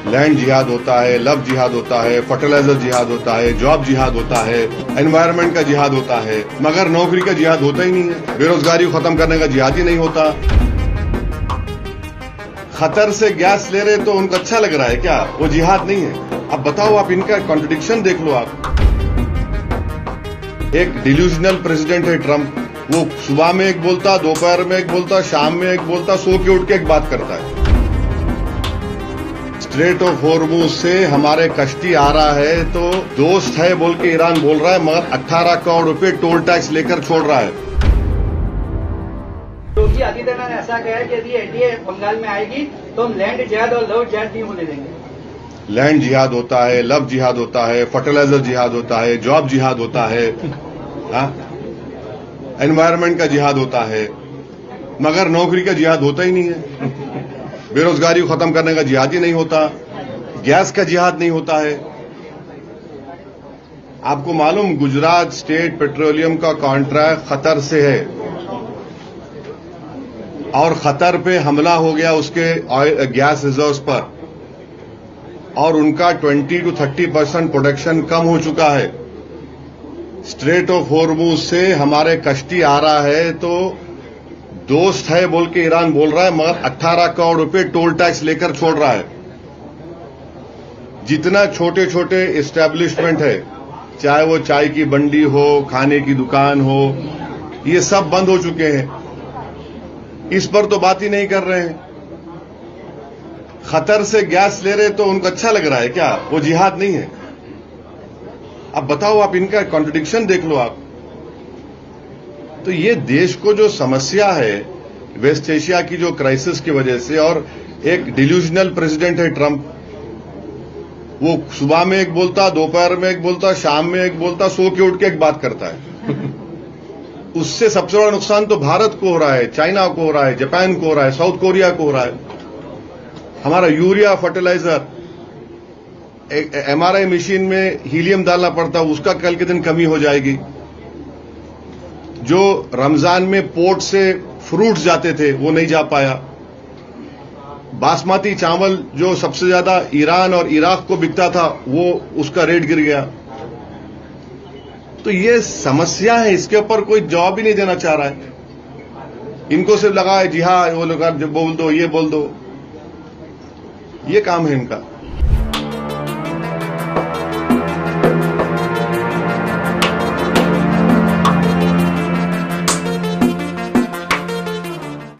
Land जिहाद होता है, लव जिहाद होता है, फर्टिलाइजर जिहाद होता है, जॉब जिहाद होता है, एनवायरनमेंट का जिहाद होता है, मगर नौकरी का जिहाद होता ही नहीं है। बेरोजगारी को खत्म करने का जिहाद ही नहीं होता। खतर से गैस ले रहे तो उनको अच्छा लग रहा है क्या? वो जिहाद नहीं है। अब बताओ, आप इनका कॉन्ट्रडिक्शन देख लो। आप एक डिल्यूजनल प्रेसिडेंट है ट्रंप। वो सुबह में एक बोलता, दोपहर में एक बोलता, शाम में एक बोलता, सो के उठ के एक बात करता है। स्ट्रेट ऑफ हॉर्मुज से हमारे कश्ती आ रहा है तो दोस्त है बोल के ईरान बोल रहा है, मगर 18 करोड़ रुपए टोल टैक्स लेकर छोड़ रहा है। योगी आदित्यनाथ ने ऐसा कहा है कि यदि एनडीए बंगाल में आएगी तो हम लैंड जिहाद और लव जिहाद नहीं होने देंगे। लैंड जिहाद होता है, लव जिहाद होता है, फर्टिलाइजर जिहाद होता है, जॉब जिहाद होता है, एनवायरनमेंट का जिहाद होता है, मगर नौकरी का जिहाद होता ही नहीं है। बेरोजगारी को खत्म करने का जिहाद ही नहीं होता। गैस का जिहाद नहीं होता है। आपको मालूम, गुजरात स्टेट पेट्रोलियम का कॉन्ट्रैक्ट खतर से है और खतर पे हमला हो गया उसके गैस रिजर्व्स पर, और उनका 20 to 30% प्रोडक्शन कम हो चुका है। स्ट्रेट ऑफ हॉर्मुज से हमारे कश्ती आ रहा है तो दोस्त है बोल के ईरान बोल रहा है, मगर 18 करोड़ रुपए टोल टैक्स लेकर छोड़ रहा है। जितना छोटे छोटे एस्टेब्लिशमेंट है, चाहे वो चाय की बंडी हो, खाने की दुकान हो, ये सब बंद हो चुके हैं। इस पर तो बात ही नहीं कर रहे हैं। खतर से गैस ले रहे तो उनको अच्छा लग रहा है क्या? वो जिहाद नहीं है। अब बताओ, आप इनका कॉन्ट्रडिक्शन देख लो। आप तो ये देश को जो समस्या है वेस्ट एशिया की जो क्राइसिस की वजह से, और एक डिल्यूजनल प्रेसिडेंट है ट्रंप। वो सुबह में एक बोलता, दोपहर में एक बोलता, शाम में एक बोलता, सो के उठ के एक बात करता है। उससे सबसे बड़ा नुकसान तो भारत को हो रहा है, चाइना को हो रहा है, जापान को हो रहा है, साउथ कोरिया को हो रहा है। हमारा यूरिया फर्टिलाइजर, एमआरआई मशीन में हीलियम डालना पड़ता, उसका कल के दिन कमी हो जाएगी। जो रमजान में पोर्ट से फ्रूट्स जाते थे वो नहीं जा पाया। बासमती चावल जो सबसे ज्यादा ईरान और इराक को बिकता था, वो उसका रेट गिर गया। तो ये समस्या है, इसके ऊपर कोई जवाब ही नहीं देना चाह रहा है। इनको सिर्फ लगा है जी हाँ, वो लोग बोल दो, ये बोल दो, ये काम है इनका।